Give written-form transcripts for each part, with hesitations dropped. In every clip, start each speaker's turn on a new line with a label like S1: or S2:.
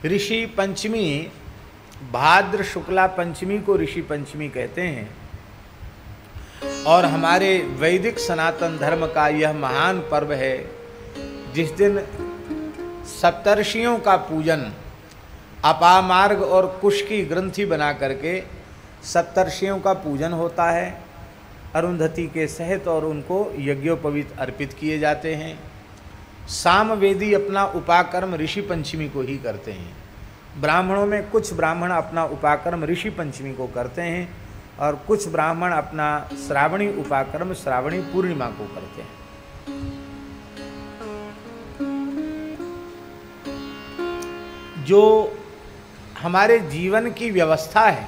S1: ऋषि पंचमी, भाद्र शुक्ला पंचमी को ऋषि पंचमी कहते हैं। और हमारे वैदिक सनातन धर्म का यह महान पर्व है जिस दिन सप्तर्षियों का पूजन अपामार्ग और कुश की ग्रंथि बना करके सप्तर्षियों का पूजन होता है अरुंधति के सहित, और उनको यज्ञोपवीत अर्पित किए जाते हैं। सामवेदी अपना उपाकर्म ऋषि पंचमी को ही करते हैं। ब्राह्मणों में कुछ ब्राह्मण अपना उपाकर्म ऋषि पंचमी को करते हैं और कुछ ब्राह्मण अपना श्रावणी उपाकर्म श्रावणी पूर्णिमा को करते हैं। जो हमारे जीवन की व्यवस्था है,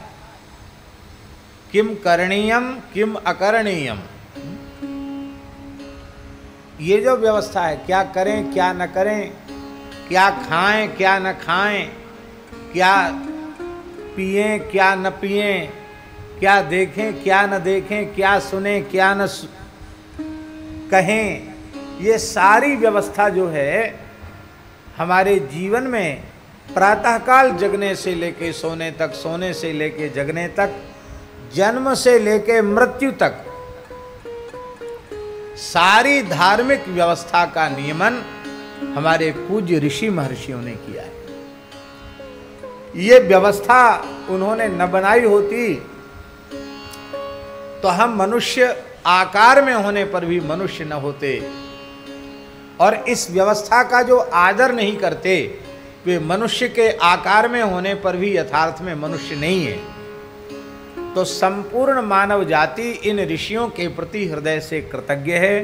S1: किम करणीयम किम अकरणीयम, ये जो व्यवस्था है, क्या करें क्या न करें, क्या खाएं क्या न खाएं, क्या पिएं क्या न पिएं, क्या देखें क्या न देखें, क्या सुने क्या न कहें, ये सारी व्यवस्था जो है हमारे जीवन में प्रातःकाल जगने से लेके सोने तक, सोने से लेके जगने तक, जन्म से लेके मृत्यु तक सारी धार्मिक व्यवस्था का नियमन हमारे पूज्य ऋषि महर्षियों ने किया है। ये व्यवस्था उन्होंने न बनाई होती तो हम मनुष्य आकार में होने पर भी मनुष्य न होते, और इस व्यवस्था का जो आदर नहीं करते वे मनुष्य के आकार में होने पर भी यथार्थ में मनुष्य नहीं है। तो संपूर्ण मानव जाति इन ऋषियों के प्रति हृदय से कृतज्ञ है।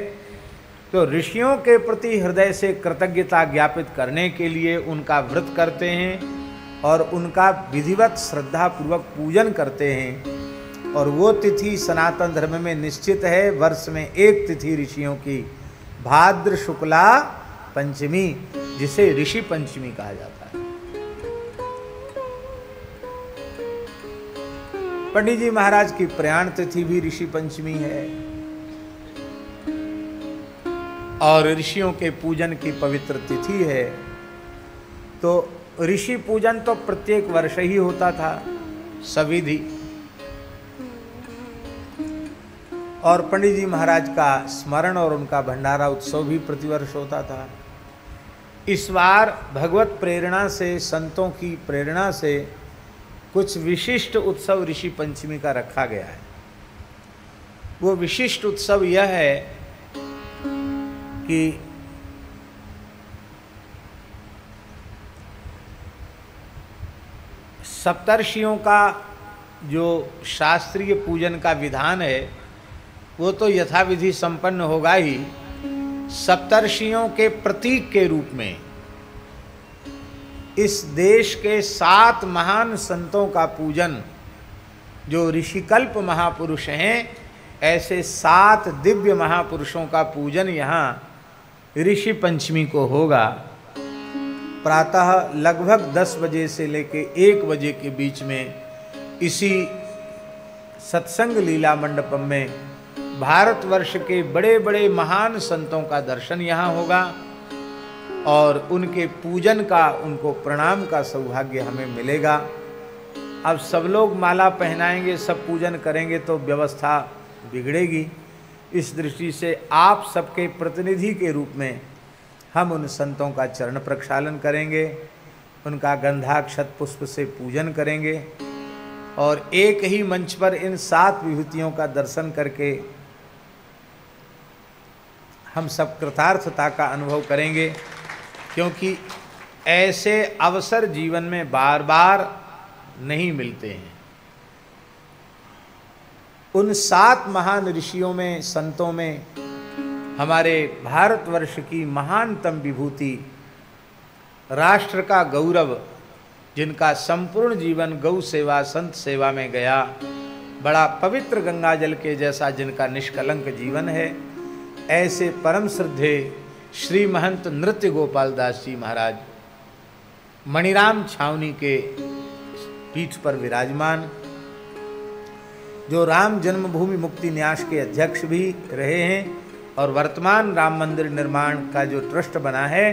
S1: तो ऋषियों के प्रति हृदय से कृतज्ञता ज्ञापित करने के लिए उनका व्रत करते हैं और उनका विधिवत श्रद्धापूर्वक पूजन करते हैं। और वो तिथि सनातन धर्म में निश्चित है, वर्ष में एक तिथि ऋषियों की, भाद्र शुक्ला पंचमी, जिसे ऋषि पंचमी कहा जाता है। पंडित जी महाराज की प्रयाण तिथि भी ऋषि पंचमी है, और ऋषियों के पूजन की पवित्र तिथि है। तो ऋषि पूजन तो प्रत्येक वर्ष ही होता था सविधि, और पंडित जी महाराज का स्मरण और उनका भंडारा उत्सव भी प्रतिवर्ष होता था। इस बार भगवत प्रेरणा से, संतों की प्रेरणा से कुछ विशिष्ट उत्सव ऋषि पंचमी का रखा गया है। वो विशिष्ट उत्सव यह है कि सप्तर्षियों का जो शास्त्रीय पूजन का विधान है वो तो यथाविधि संपन्न होगा ही। सप्तर्षियों के प्रतीक के रूप में इस देश के 7 महान संतों का पूजन, जो ऋषिकल्प महापुरुष हैं, ऐसे 7 दिव्य महापुरुषों का पूजन यहाँ ऋषि पंचमी को होगा। प्रातः लगभग 10 बजे से लेके 1 बजे के बीच में इसी सत्संग लीला मंडपम में भारतवर्ष के बड़े बड़े महान संतों का दर्शन यहाँ होगा, और उनके पूजन का, उनको प्रणाम का सौभाग्य हमें मिलेगा। अब सब लोग माला पहनाएंगे, सब पूजन करेंगे तो व्यवस्था बिगड़ेगी। इस दृष्टि से आप सबके प्रतिनिधि के रूप में हम उन संतों का चरण प्रक्षालन करेंगे, उनका गंधाक्षत पुष्प से पूजन करेंगे, और एक ही मंच पर इन 7 विभूतियों का दर्शन करके हम सब कृतार्थता का अनुभव करेंगे, क्योंकि ऐसे अवसर जीवन में बार बार नहीं मिलते हैं। उन 7 महान ऋषियों में, संतों में हमारे भारतवर्ष की महानतम विभूति, राष्ट्र का गौरव, जिनका संपूर्ण जीवन गौ सेवा, संत सेवा में गया, बड़ा पवित्र गंगा जल के जैसा जिनका निष्कलंक जीवन है, ऐसे परम श्रद्धे श्री महंत नृत्य गोपाल दास जी महाराज मणिराम छावनी के पीठ पर विराजमान, जो राम जन्मभूमि मुक्ति न्यास के अध्यक्ष भी रहे हैं और वर्तमान राम मंदिर निर्माण का जो ट्रस्ट बना है,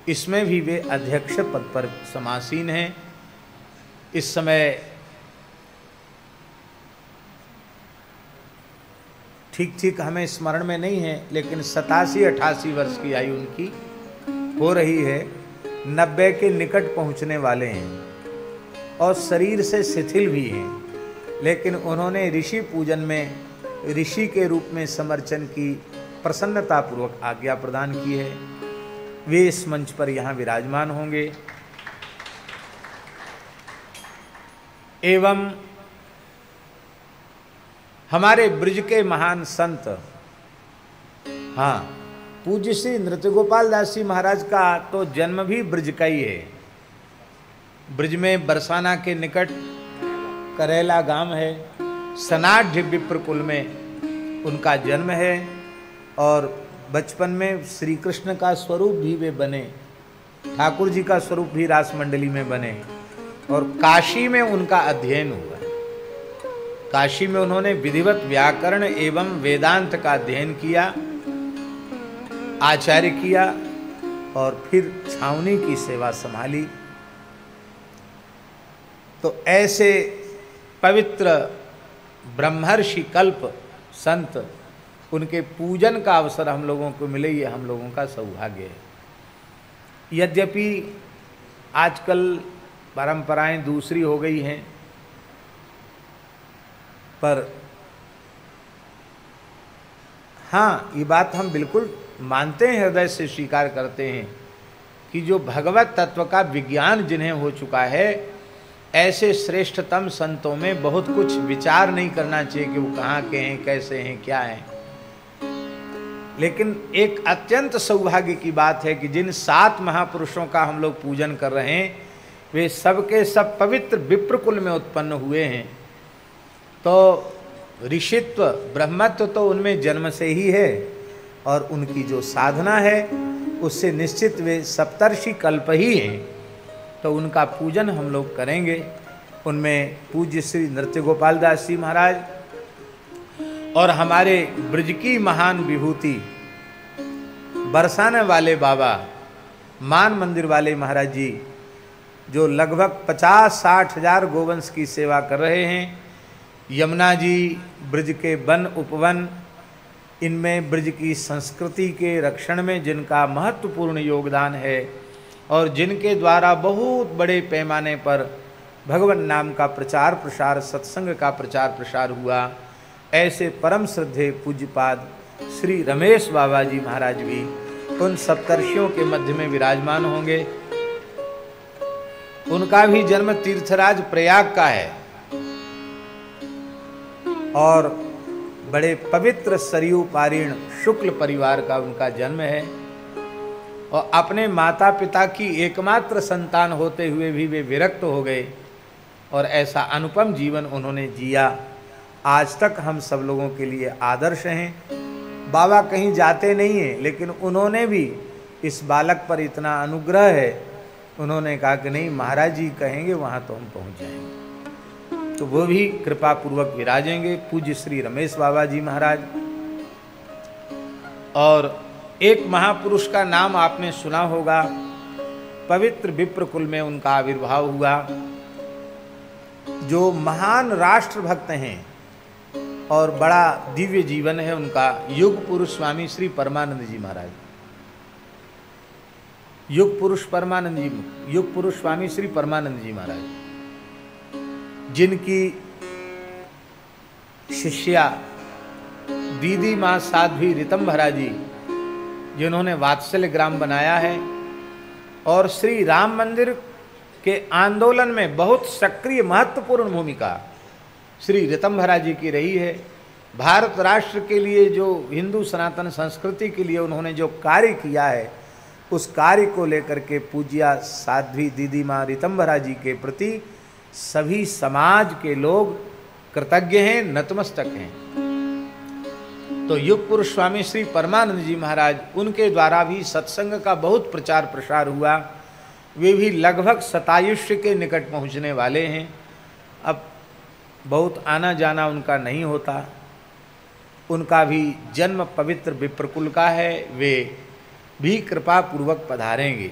S1: इसमें भी वे अध्यक्ष पद पर समासीन हैं। इस समय ठीक ठीक हमें स्मरण में नहीं है, लेकिन 87-88 वर्ष की आयु उनकी हो रही है। 90 के निकट पहुंचने वाले हैं और शरीर से शिथिल भी हैं, लेकिन उन्होंने ऋषि पूजन में ऋषि के रूप में समर्चन की प्रसन्नतापूर्वक आज्ञा प्रदान की है। वे इस मंच पर यहाँ विराजमान होंगे। एवं हमारे ब्रज के महान संत, हाँ, पूज्य श्री नृत्य गोपाल दास जी महाराज का तो जन्म भी ब्रज का ही है। ब्रज में बरसाना के निकट करेला गांव है। सनाढ़ विप्रकुल में उनका जन्म है और बचपन में श्री कृष्ण का स्वरूप भी वे बने, ठाकुर जी का स्वरूप भी रास मंडली में बने और काशी में उनका अध्ययन हुआ। काशी में उन्होंने विधिवत व्याकरण एवं वेदांत का अध्ययन किया, आचार्य किया और फिर छावनी की सेवा संभाली। तो ऐसे पवित्र ब्रह्मर्षि कल्प संत, उनके पूजन का अवसर हम लोगों को मिले, ये हम लोगों का सौभाग्य है। यद्यपि आजकल परंपराएं दूसरी हो गई हैं, पर हाँ, ये बात हम बिल्कुल मानते हैं, हृदय से स्वीकार करते हैं कि जो भगवत तत्व का विज्ञान जिन्हें हो चुका है, ऐसे श्रेष्ठतम संतों में बहुत कुछ विचार नहीं करना चाहिए कि वो कहाँ के हैं, कैसे हैं, क्या हैं। लेकिन एक अत्यंत सौभाग्य की बात है कि जिन 7 महापुरुषों का हम लोग पूजन कर रहे हैं, वे सबके सब पवित्र विप्रकुल में उत्पन्न हुए हैं। तो ऋषित्व, ब्रह्मत्व तो उनमें जन्म से ही है और उनकी जो साधना है उससे निश्चित वे सप्तर्षि कल्प ही हैं। तो उनका पूजन हम लोग करेंगे। उनमें पूज्य श्री नृत्य गोपाल दास जी महाराज और हमारे ब्रज की महान विभूति बरसाने वाले बाबा मान मंदिर वाले महाराज जी, जो लगभग 50-60 हजार गोवंश की सेवा कर रहे हैं। यमुना जी, ब्रज के वन उपवन, इनमें ब्रज की संस्कृति के रक्षण में जिनका महत्वपूर्ण योगदान है और जिनके द्वारा बहुत बड़े पैमाने पर भगवान नाम का प्रचार प्रसार, सत्संग का प्रचार प्रसार हुआ, ऐसे परम श्रद्धेय पूज्यपाद श्री रमेश बाबा जी महाराज भी उन सप्तर्षियों के मध्य में विराजमान होंगे। उनका भी जन्म तीर्थराज प्रयाग का है और बड़े पवित्र सरयू पारीण शुक्ल परिवार का उनका जन्म है और अपने माता पिता की एकमात्र संतान होते हुए भी वे विरक्त हो गए और ऐसा अनुपम जीवन उन्होंने जिया। आज तक हम सब लोगों के लिए आदर्श हैं। बाबा कहीं जाते नहीं हैं, लेकिन उन्होंने भी इस बालक पर इतना अनुग्रह है, उन्होंने कहा कि नहीं, महाराज जी कहेंगे वहाँ तो हम पहुँच जाएंगे। तो वो भी कृपा पूर्वक विराजेंगे, पूज्य श्री रमेश बाबा जी महाराज। और एक महापुरुष का नाम आपने सुना होगा, पवित्र विप्रकुल में उनका आविर्भाव हुआ, जो महान राष्ट्रभक्त हैं और बड़ा दिव्य जीवन है उनका, युग पुरुष स्वामी श्री परमानंद जी महाराज। युग पुरुष स्वामी श्री परमानंद जी महाराज, जिनकी शिष्या दीदी माँ साध्वी ऋतंभरा जी, जिन्होंने वात्सल्य ग्राम बनाया है और श्री राम मंदिर के आंदोलन में बहुत सक्रिय महत्वपूर्ण भूमिका श्री ऋतंभरा जी की रही है। भारत राष्ट्र के लिए, जो हिंदू सनातन संस्कृति के लिए उन्होंने जो कार्य किया है, उस कार्य को लेकर के पूज्या साध्वी दीदी माँ ऋतंभरा जी के प्रति सभी समाज के लोग कृतज्ञ हैं, नतमस्तक हैं। तो युग पुरुष स्वामी श्री परमानंद जी महाराज, उनके द्वारा भी सत्संग का बहुत प्रचार प्रसार हुआ। वे भी लगभग शतायुष्य के निकट पहुँचने वाले हैं। अब बहुत आना जाना उनका नहीं होता। उनका भी जन्म पवित्र विप्रकुल का है, वे भी कृपा पूर्वक पधारेंगे।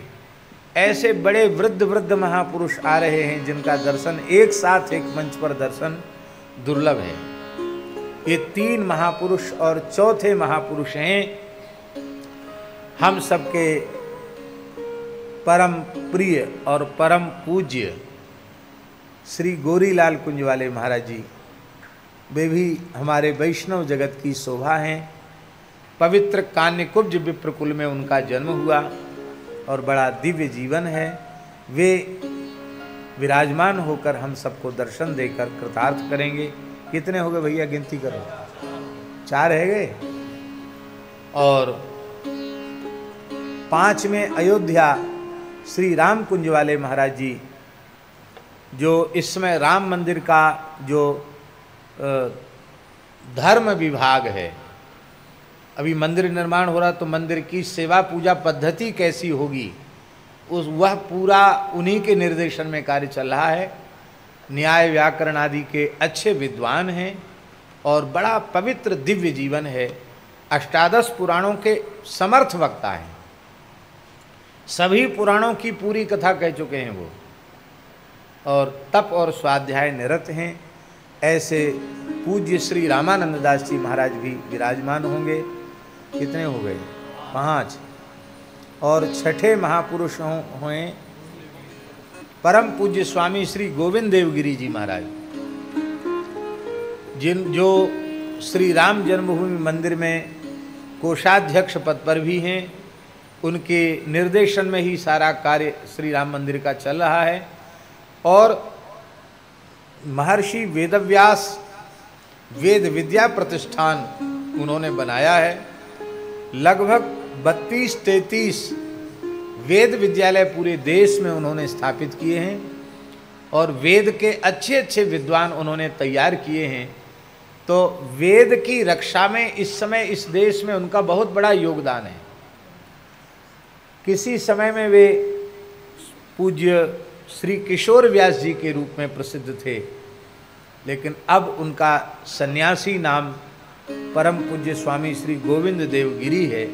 S1: ऐसे बड़े वृद्ध वृद्ध महापुरुष आ रहे हैं जिनका दर्शन एक साथ एक मंच पर दर्शन दुर्लभ है। ये 3 महापुरुष और चौथे महापुरुष हैं हम सबके परम प्रिय और परम पूज्य श्री गोरीलाल कुंजवाले महाराज जी। वे भी हमारे वैष्णव जगत की शोभा हैं। पवित्र कान्यकुब्ज विप्रकुल में उनका जन्म हुआ और बड़ा दिव्य जीवन है। वे विराजमान होकर हम सबको दर्शन देकर कृतार्थ करेंगे। कितने हो गए भैया, गिनती करो। 4 है गए। और 5 में अयोध्या श्री राम कुंज वाले महाराज जी, जो इस समय राम मंदिर का जो धर्म विभाग है, अभी मंदिर निर्माण हो रहा, तो मंदिर की सेवा पूजा पद्धति कैसी होगी वह पूरा उन्हीं के निर्देशन में कार्य चल रहा है। न्याय व्याकरण आदि के अच्छे विद्वान हैं और बड़ा पवित्र दिव्य जीवन है। 18 पुराणों के समर्थ वक्ता हैं। सभी पुराणों की पूरी कथा कह चुके हैं वो, और तप और स्वाध्याय निरत हैं। ऐसे पूज्य श्री रामानंद दास जी महाराज भी विराजमान होंगे। कितने हो गए? 5। और 6ठे महापुरुष हुए परम पूज्य स्वामी श्री गोविंद देवगिरी जी महाराज, जो श्री राम जन्मभूमि मंदिर में कोषाध्यक्ष पद पर भी हैं। उनके निर्देशन में ही सारा कार्य श्री राम मंदिर का चल रहा है। और महर्षि वेदव्यास वेद विद्या प्रतिष्ठान उन्होंने बनाया है। लगभग 32-33 वेद विद्यालय पूरे देश में उन्होंने स्थापित किए हैं और वेद के अच्छे अच्छे विद्वान उन्होंने तैयार किए हैं। तो वेद की रक्षा में इस समय इस देश में उनका बहुत बड़ा योगदान है। किसी समय में वे पूज्य श्री किशोर व्यास जी के रूप में प्रसिद्ध थे, लेकिन अब उनका सन्यासी नाम परम पूज्य स्वामी श्री गोविंद देवगिरी है।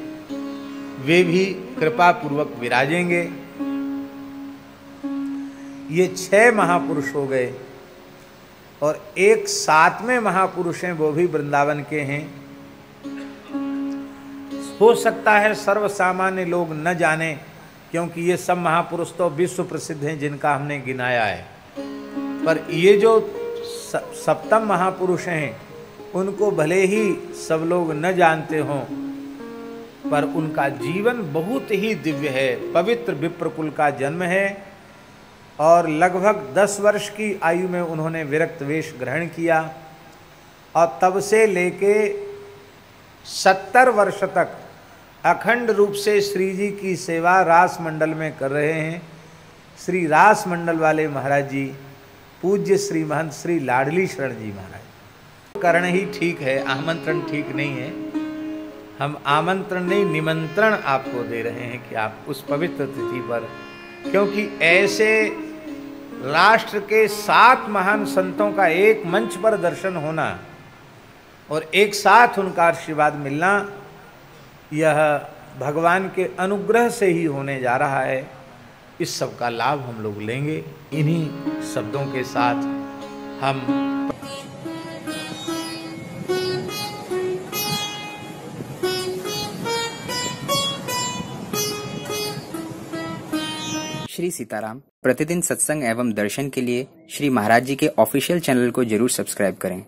S1: वे भी कृपा पूर्वक विराजेंगे। ये 6 महापुरुष हो गए और एक 7वें महापुरुष हैं, वो भी वृंदावन के हैं। हो सकता है सर्वसामान्य लोग न जाने, क्योंकि ये सब महापुरुष तो विश्व प्रसिद्ध हैं जिनका हमने गिनाया है। पर ये जो 7वें महापुरुष हैं उनको भले ही सब लोग न जानते हों, पर उनका जीवन बहुत ही दिव्य है। पवित्र विप्रकुल का जन्म है और लगभग 10 वर्ष की आयु में उन्होंने विरक्त वेश ग्रहण किया और तब से लेके 70 वर्ष तक अखंड रूप से श्री जी की सेवा रास मंडल में कर रहे हैं। श्री रास मंडल वाले महाराज जी पूज्य श्री महंत श्री लाडली शरण जी महाराज। करण ही ठीक है, आमंत्रण ठीक नहीं है। हम आमंत्रण नहीं निमंत्रण आपको दे रहे हैं कि आप उस पवित्र तिथि पर, क्योंकि ऐसे राष्ट्र के 7 महान संतों का एक मंच पर दर्शन होना और एक साथ उनका आशीर्वाद मिलना, यह भगवान के अनुग्रह से ही होने जा रहा है। इस सब का लाभ हम लोग लेंगे। इन्हीं शब्दों के साथ हम
S2: श्री सीताराम प्रतिदिन सत्संग एवं दर्शन के लिए श्री महाराज जी के ऑफिशियल चैनल को जरूर सब्सक्राइब करें।